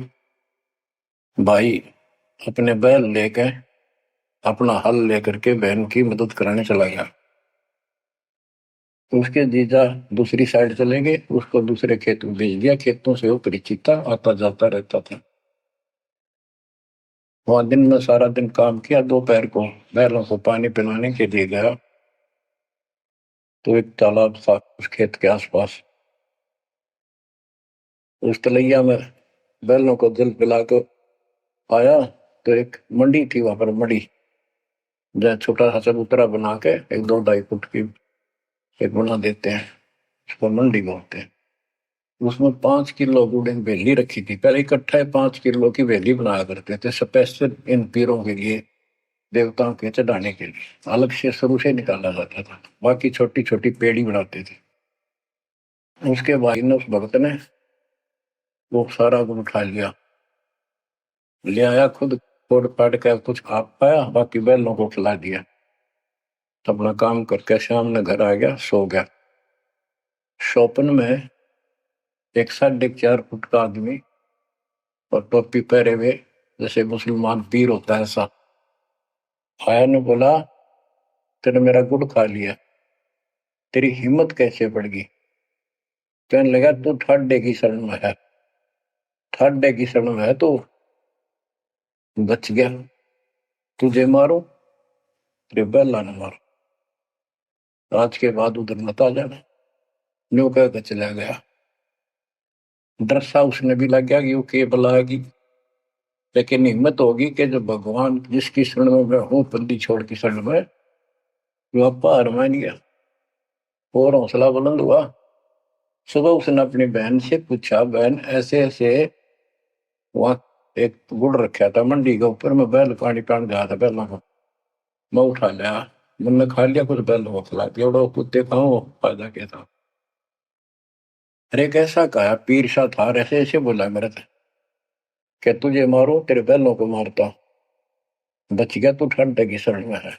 भाई अपने बैल लेकर, अपना हल लेकर के बहन की मदद कराने चला गया। उसके जीजा दूसरी साइड चले गए, उसको दूसरे खेत में भेज दिया। खेतों से वो परिचित था, आता जाता रहता था। वहां दिन में सारा दिन काम किया। दोपहर को बैलों को पानी पिलाने के लिए गया, तो एक तालाब था उस खेत के आसपास। उस तलैया में बैलों को जल पिला कर आया, तो एक मंडी थी वहां पर, मंडी जहाँ छोटा सा चबूतरा बना के एक 2-2.5 फुट की एक बना देते हैं, उसको मंडी बोलते हैं। उसमें 5 किलो गुड़ की वेली रखी थी। पहले इकट्ठा 5 किलो की वेली बनाया करते थे, स्पेशल इन पीरों के लिए, देवताओं के चढ़ाने के लिए अलग से शुरू से निकाला जाता था। बाकी छोटी छोटी पेड़ी बनाते थे। उसके भाई ने, उस भक्त ने, वो सारा गुड़ उठा लिया, ले आया, खुद फोड़ फाड़ कर कुछ खा पाया, बाकी बैलों को खिला दिया। अपना काम करके शाम में घर आ गया, सो गया। स्वप्न में एक 4.5 फुट का आदमी और टोपी पहरे हुए, जैसे मुसलमान पीर होता है ऐसा, आया ने बोला, तेने मेरा गुड़ खा लिया, तेरी हिम्मत कैसे बढ़ गई? कहने लगा, तू ठाडे की शरण में है, ठाडे की शरण में है तो बच गया, तुझे मारो, तेरे बैला ने मारो, आज के बाद उधर मत आ जाना। न्यू कह चला गया। डर सा उसने भी लग गया कि वो के बुलाएगी, लेकिन हिम्मत होगी कि जब भगवान जिसकी शरण में मैं हूं, बंदी छोड़ की शरण में, वो आपा हार मान गया और हौसला बुलंद हुआ। सुबह उसने अपनी बहन से पूछा, बहन ऐसे ऐसे, वहां एक गुड़ रखा था मंडी के ऊपर, मैं बैल पानी पान गया था, बैलों को मैं उठा लिया, मैंने खा लिया, कुछ बैलों को खिला दिया, और कुत्ते खाओ, फायदा क्या था? अरे कैसा कहा, पीर शाह था, ऐसे ऐसे बोला मेरे से, क्या तुझे मारो, तेरे बैलों को मारता, बच गया, तू ठंड की शरण में है।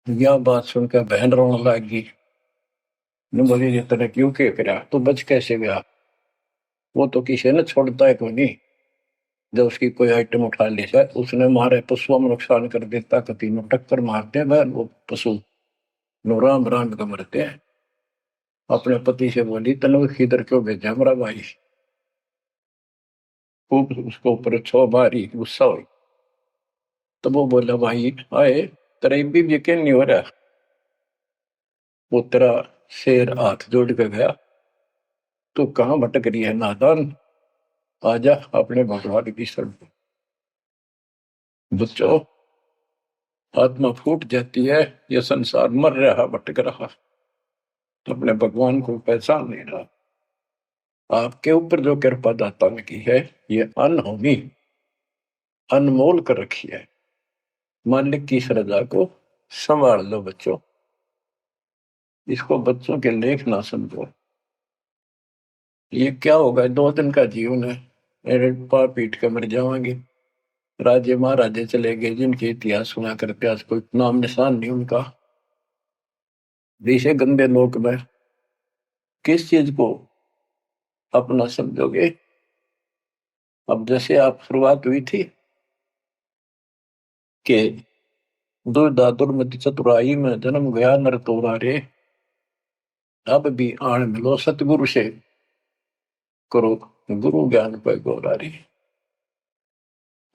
यह बात सुनकर बहन रोने लगी। बोली, ये तूने क्यों के करा, तू बच कैसे गया? वो तो किसी ने छोड़ता है कोई नहीं, जब उसकी कोई आइटम उठा ली जाए, उसने हमारे पशुओं में नुकसान कर देता, कभी नु टक्कर मारते हैं बहन, वो पशु नु राम राम का मरते हैं। अपने पति से बोली, तने किधर क्यों भेजा हमारा भाई? खूब उसको ऊपर छो मारी, गुस्सा हुई। तो वो बोला, भाई आए, तेरा भी यकीन नहीं हो रहा? वो तेरा शेर हाथ जोड़ के गया, तू कहाँ भटक रही है नादान, आजा अपने भगवान की शरण। बच्चों, आत्मा फूट जाती है, यह संसार मर रहा, भटक रहा, तो अपने भगवान को पहचान नहीं रहा। आपके ऊपर जो कृपा दाता ने की है, ये अनहोनी, अनमोल कर रखी है। मालिक की श्रद्धा को संभाल लो बच्चों, इसको बच्चों के लेख ना समझो। ये क्या होगा, 2 दिन का जीवन है, मेरे पा पीट के मर जाएंगे। राजे महाराजे चले गए, जिनके इतिहास सुना करते, आज कोई नाम निशान नहीं उनका। जैसे गंदे लोक में किस चीज को अपना समझोगे? अब जैसे आप शुरुआत हुई थी कि दुर्दादुर मति चतुराई में जन्म गया नर तोरा रे, अब भी आण मिलो सतगुरु से, करो गुरु ज्ञान पर गौरा रे।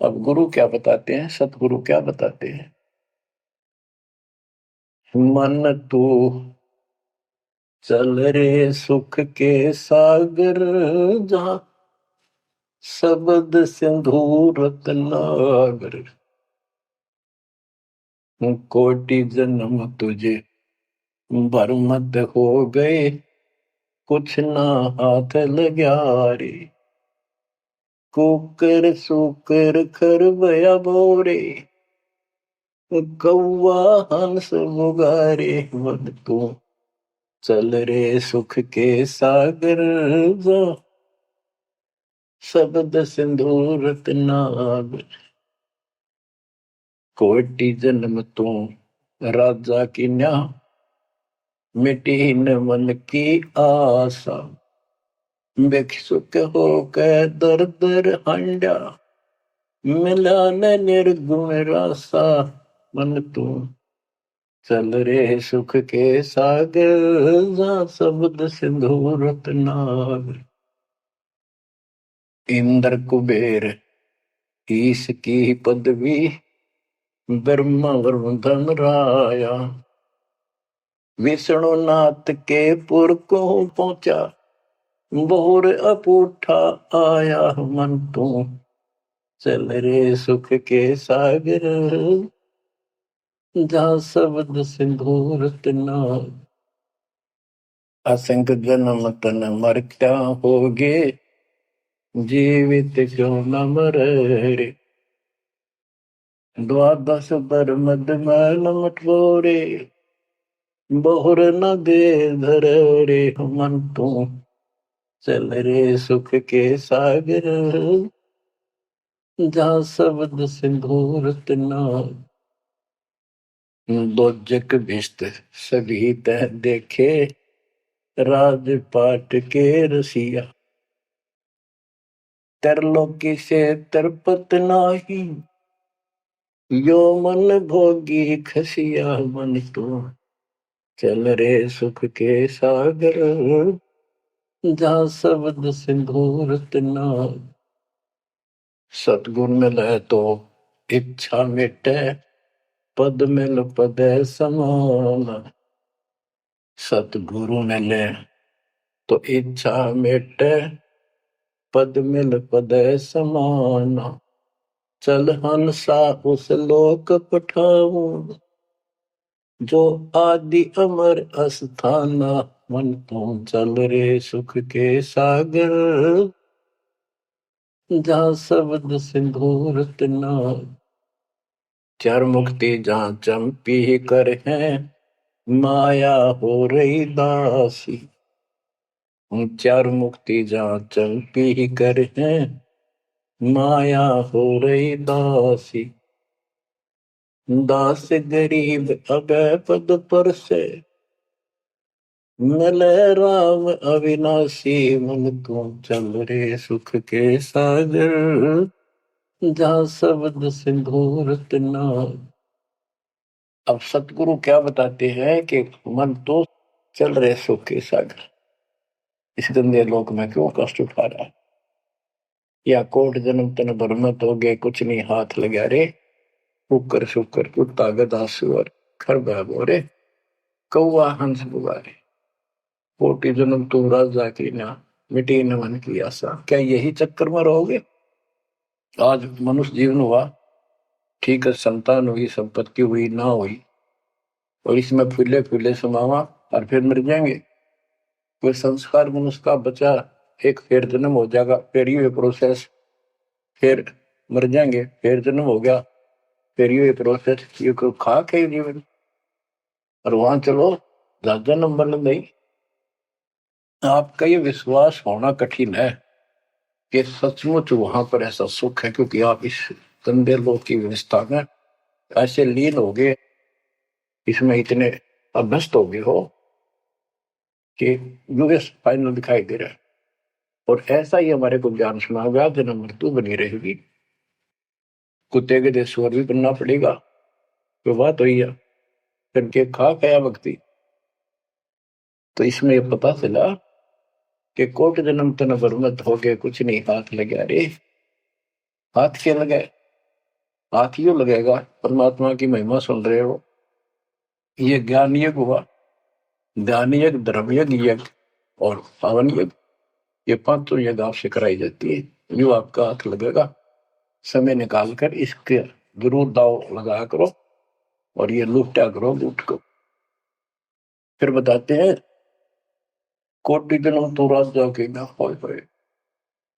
अब गुरु क्या बताते हैं, सतगुरु क्या बताते हैं? मन तू चल रे सुख के सागर, जहां शब्द सिंधु रतनागर, कोटि जन्म तुझे बरमत हो गए, कुछ ना हाथ लग्या रे। कुकर सुकर खरबया बोरे, कौआ हंस मुगारे। मन तू चल रे सुख के सागर जा, शब्द सिंदूर रत्नाग। कोटि जन्म तू राजा की न्या, मिटी न मन की आशा। भिक्षुक होकर दर दर हंडा, मिला न निर्गुण रासा। मन तू चल रे सुख के सागर जा, शब्द सिंधु रत्नाग। इंद्र कुबेर ईश की पदवी, ब्रह्मा वरुण धन राया। विष्णु नाथ के पुर को पहुंचा, बोर अपूठा आया। मन तू चल रे सुख के सागर जा, शब्द सिंधु रत्नाग। असंख्य जन्म तन मरता होगे, जीवित क्यों न मरे। द्वादश बर मद मैल मटोरे, बहुर न दे धर रे। मन तू चल रे सुख के सागर जा, शब्द सिंधु रत्नाग। दोजक भिष्ट सभी तह देखे, राजपाट के रसिया। तरलोकी से तरपत नाही, यो मन भोगी खसिया। मन तू चल रे सुख के सागर जा, शब्द सिंधु रत्नाग। सतगुण मिले तो इच्छा मिटे, पद मिल पद समान। सतगुरु मिले तो इच्छा मिटे, पद मिल पद समान। चल हंसा उस लोक पठाऊं, जो आदि अमर अस्थाना। मन तू चल रे सुख के सागर जा, शब्द सिंधु रत्नाग। चार मुक्ति जहाँ चंपी कर है, माया हो रही दासी। चार मुक्ति जहाँ चंपी कर है, माया हो रही दासी। दास गरीब अभय पद पर से, मिले राम अविनाशी। मन तू चल रे सुख के सागर जा, शब्द सिंधु रत्नाग। अब सतगुरु क्या बताते हैं कि मन तो चल रहे सुख के सागर, इस गंदे लोक में क्यों कष्ट उठा रहा है। या कोट जन्म तन भरमत हो गए, कुछ नहीं हाथ लगा रे। कुकर शुकर कुत्ता गधा सुअर खरबा बोरे, कौआ हंस बुगारे। कोटि जन्म तू राजा की ना, मिटी न मन की आशा। क्या यही चक्कर में रहोगे? आज मनुष्य जीवन हुआ, ठीक है, संतान हुई, संपत्ति हुई ना हुई, और इसमें फूले फूले समावा और फिर मर जाएंगे। कोई संस्कार मनुष्य का बचा, एक फिर जन्म हो जाएगा, फिर ये प्रोसेस, फिर मर जाएंगे, फिर जन्म हो गया, फिर ये प्रोसेस। ये कोई खाक है जीवन? और वहां चलो ज्यादा नंबर नहीं। आपका ये विश्वास होना कठिन है कि सचमुच वहां पर ऐसा सुख है, क्योंकि आप इस गंदे लोक की व्यवस्था में ऐसे लीन हो गए, इसमें इतने अभ्यस्त हो गए हो कि यूएस फाइनल दिखाई दे रहा है। और ऐसा ही हमारे को ज्ञान सुना गया, जन्म मृत्यु बनी रहेगी, कुत्ते के देश स्वर भी बनना पड़ेगा। तो बात हुई है, फिर के खा गया भक्ति। तो इसमें ये पता चला कि कोट जन्म तन बरमत हो गए, कुछ नहीं हाथ लगे रे। हाथ के लगे? हाथ यूं लगेगा, परमात्मा की महिमा सुन रहे हो। ये ज्ञान यज्ञ हुआ, ध्यान यज्ञ, धर्म यज्ञ और पावन यज्ञ, ये पांचों यज्ञ आपसे कराई जाती है। जो आपका हाथ लगेगा, समय निकाल कर इसके जरूर दाव लगा करो। और ये लूटा करो लूट को। फिर बताते हैं कोटि जन्म तो राजा के ना होए।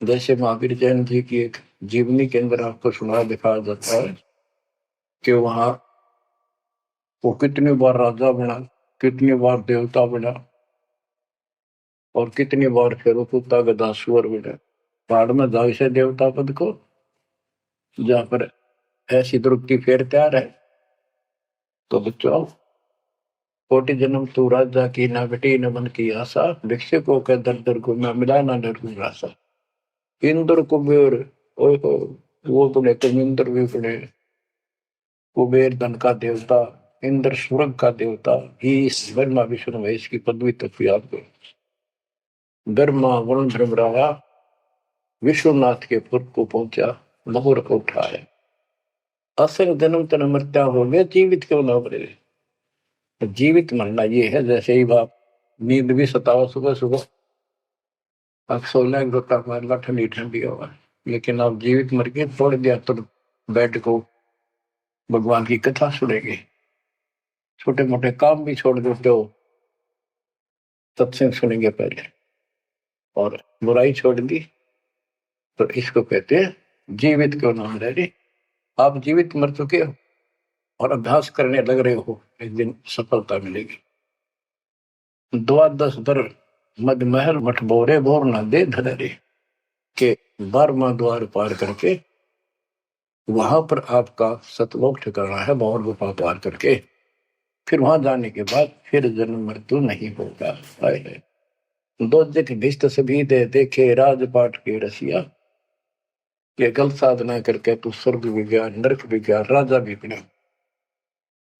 जैसे महावीर जैन जी की एक जीवनी के अंदर आपको सुना दिखाया जाता है कि वहां वो कितनी बार राजा बना, कितनी बार देवता बना, और कितनी बार फिर वो कुत्ता गधा सुअर बना। पहाड़ में जाओ से देवता पद को, जहां पर ऐसी द्रुपति फेर तैयार है। तो बच्चों, कोटि जन्म तू राजा की ना बेटी न मन की आशा, भिक्षुकों के दर दर को मैं मिला ना डर रासा। इंद्र कुबेर, ओए हो, वो बने कमिंद्र भी बने। कुबेर धन का देवता, इंद्र स्वर्ग का देवता, ईश ब्रह्मा विष्णु महेश की पदवी तक भी आपको। ब्रह्मा वरुण भ्रमराया विश्वनाथ के पुर को पहुंचा, मोहर को उठाया। असल जन्म तन मृत्या हो गया, जीवित क्यों ना बने। जीवित मरना ये है, जैसे ही बाप नींद भी सताओ सुबह सुबह, अब 16 गोता मारला ठंडी ठंडी हवा, लेकिन आप जीवित मर के छोड़ दिया तो बेड को भगवान की कथा सुनेंगे, छोटे मोटे काम भी छोड़ देते हो, सत्संग सुनेंगे पहले, और बुराई छोड़ दी तो इसको कहते हैं जीवित क्यों नाम ले रही। आप जीवित मर चुके हो और अभ्यास करने लग रहे हो, एक दिन सफलता मिलेगी। द्वादश दर मद महल मठ बोरे बोर ना दे धरे के 12वां द्वार पार करके वहां पर आपका सतलोक ठिकाना है, भौर गुफा पार करके फिर वहां जाने के बाद फिर जन्म मृत्यु नहीं होगा। दो जग भिष्ट सभी दे देखे राजपाट के रसिया, ये गलत साधना करके तू स्वर्ग भी गया, नरक भी गया, राजा भी बना।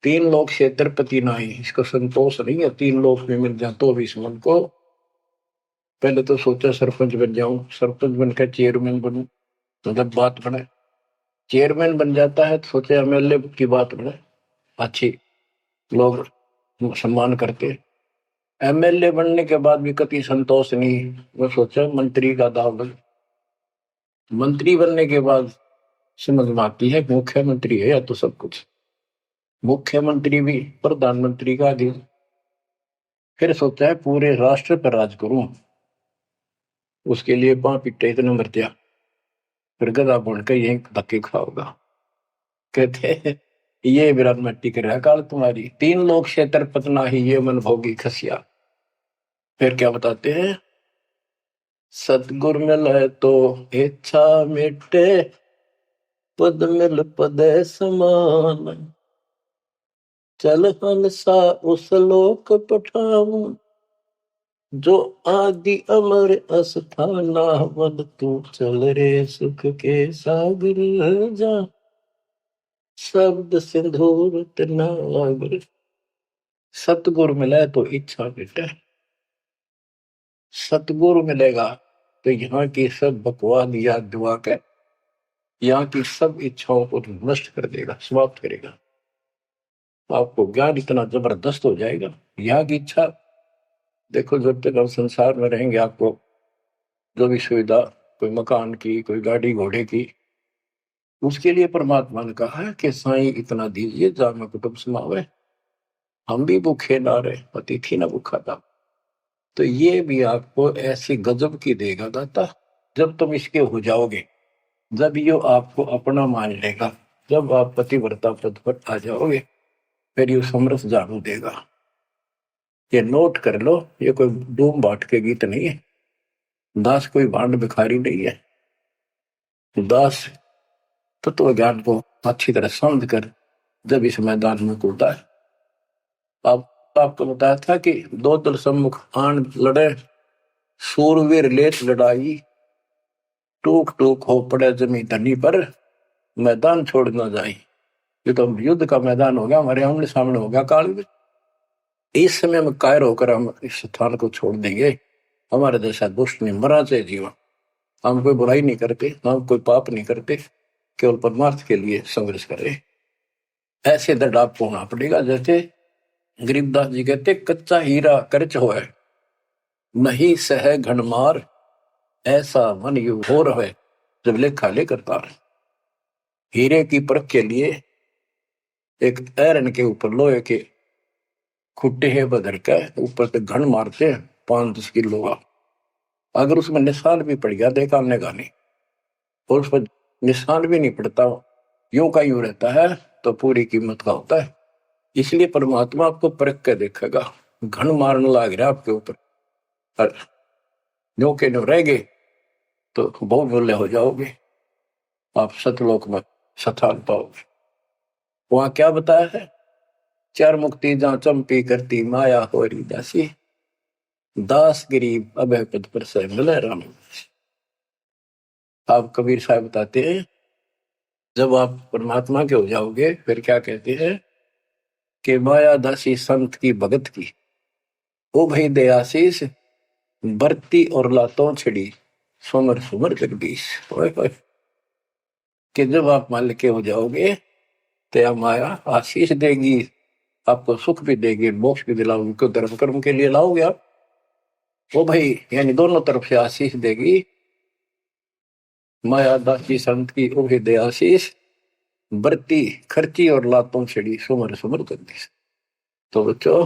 3 लोक क्षेत्रपति नाही, इसको संतोष नहीं है 3 लोक में मिल जाए तो भी इस मन को। पहले तो सोचा सरपंच बन जाऊं, सरपंच बनकर चेयरमैन बनूं, मतलब बात बने। चेयरमैन बन जाता है तो सोचे एमएलए की बात बने, अच्छी लोग सम्मान करते। एमएलए बनने के बाद भी कभी संतोष नहीं, वो सोचा मंत्री का दाव लग। मंत्री बनने के बाद समझ में आती है मुख्यमंत्री है या तो सब कुछ, मुख्यमंत्री भी प्रधानमंत्री का अधीन। फिर सोचा है पूरे राष्ट्र पर राज करूं, उसके लिए पां पिट्टे इतने मर दिया, फिर गधा बनकर यही धक्के खाओगा। कहते हैं ये विराट मट्टी कर रहा काल तुम्हारी, 3 लोग क्षेत्र पतना ही ये मन भोगी खसिया। फिर क्या बताते हैं, सतगुर मिले तो इच्छा मिटे, पद मिल पद समान, चल हंसा उस लोक पठाऊं, जो आदि अमर अस्थाना, मन तू चल रे सुख के सागर जा, शब्द सिंधूर नागर। सतगुरु मिले तो इच्छा मिटे, सतगुरु मिलेगा तो यहाँ की सब बकवाद याद दुआ के यहाँ की सब इच्छाओं को नष्ट कर देगा, समाप्त करेगा। आपको ज्ञान इतना जबरदस्त हो जाएगा। यहाँ की इच्छा देखो, जब तक हम संसार में रहेंगे आपको जो भी सुविधा, कोई मकान की, कोई गाड़ी घोड़े की, उसके लिए परमात्मा ने कहा है कि साईं इतना दीजिए जा में कुटुंब समावे, हम भी भूखे ना रहे, अतिथि ना भूखा था। तो ये भी आपको ऐसी गजब की देगा दाता, जब तुम इसके हो जाओगे, जब ये आपको अपना मान लेगा, जब आप पतिव्रता पद पर आ जाओगे, फिर ये समरस झाड़ू देगा। ये नोट कर लो, ये कोई डूम बाट के गीत नहीं है, दास कोई भांड भिखारी नहीं है। दास तत्व ज्ञान को अच्छी तरह समझ कर जब इस मैदान में कूदा है। आपको बताया था कि 2 दल सम्मुख आन लड़े, सूरवीर लेत लड़ाई, टूक टूक हो पड़े जमी धनी पर, मैदान छोड़ ना जाए। ये तो युद्ध का मैदान हो गया, हमारे आमने सामने हो गया काल में। इस समय में कायर होकर हम इस स्थान को छोड़ देंगे, हमारे जैसा दुष्ट नहीं मरा चाहे जीवन। हम कोई बुराई नहीं करते, हम कोई पाप नहीं करते, केवल परमार्थ के लिए संघर्ष करें। ऐसे दृढ़ आपको होना पड़ेगा। जैसे गरीबदास जी कहते, कच्चा हीरा करच होए, नहीं सह घनमार, ऐसा मन यु हो रहे जब लेखा ले करता है। हीरे की परख के लिए एक ऐरन के ऊपर लोहे के खुट्टे है बदर का, ऊपर से घन मारते हैं 5-10 किलो का। अगर उसमें निशान भी पड़ गया देखा हमने गाने, और उस पर निशान भी नहीं पड़ता, यूं का यूं रहता है, तो पूरी कीमत का होता है। इसलिए परमात्मा आपको परख के देखेगा। घन मारने लग रहा आपके ऊपर, और जो के नो रह गए तो बहुत मूल्य हो जाओगे, आप सतलोक में स्थान पाओगे। वहां क्या बताया है? चार मुक्ति जहां चंपी करती माया होरी दासी, दास गरीब अभय पद पर से मिले राम। आप कबीर साहब बताते हैं जब आप परमात्मा के हो जाओगे फिर क्या कहते हैं कि माया दासी संत की भगत की, ओ भाई दयाशीष बरती और लातों छिड़ी, सुमर सुमर जगदीश। कि जब आप मान के हो जाओगे तो माया आशीष देगी, आपको सुख भी देगी, मोक्ष भी दिलाओगी, क्यों धर्म कर्म के लिए लाओगे आप, वो भाई यानी दोनों तरफ से आशीष देगी। माया दासी संत की ओ दे आशीष बरती खर्ची और लातों छिड़ी, सुमर सुमर जगदीश। तो बच्चों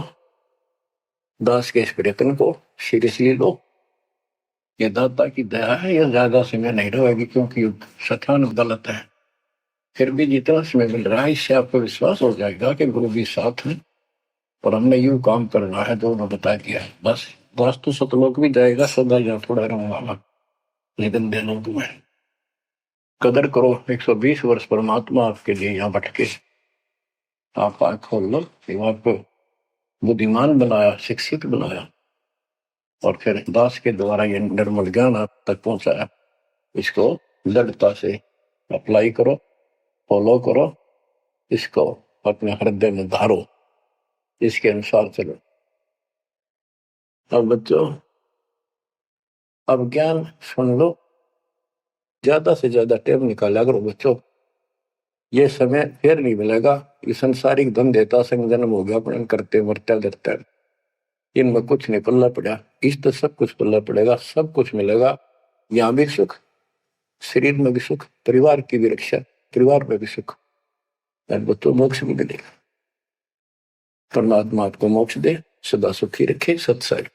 दास के इस प्रयत्न को सीरियसली लो, ये दाता की दया है, ये ज्यादा समय नहीं रहेगी क्योंकि सठान गलत है। फिर भी जितना समय मिल रहा है इससे आपको विश्वास हो जाएगा कि गुरु भी साथ है और हमने यूं काम करना है जो उन्होंने बता दिया है। बस वास्तु सतलोक भी जाएगा, सदा यहाँ थोड़ा रहूंगा, लेकिन दिनों में कदर करो। 120 वर्ष परमात्मा आपके लिए यहाँ भटके, आप आंख खोल लो, आपको बुद्धिमान बनाया, शिक्षित बनाया, और फिर दास के द्वारा ये निर्मल ज्ञान आप तक पहुंचाया। इसको दृढ़ता से अप्लाई करो, फॉलो करो, इसको अपने हृदय में धारो, इसके अनुसार चलो। अब बच्चों अब ज्ञान सुन लो, ज्यादा से ज्यादा टाइम निकाला करो बच्चों, ये समय फिर नहीं मिलेगा। ये संसारिक धन देता संग जन्म हो गया अपने करते मरते डरते, इनमें कुछ नहीं पल्ला पड़ा, इस तो सब कुछ पल्ला पड़ेगा, सब कुछ मिलेगा। यहाँ भी सुख, शरीर में भी सुख, परिवार की भी रक्षा, परिवार में भी सुख, बच्चों मोक्ष भी मिलेगा। परमात्मा आपको मोक्ष दे, सदा सुखी रखे। सत्संग।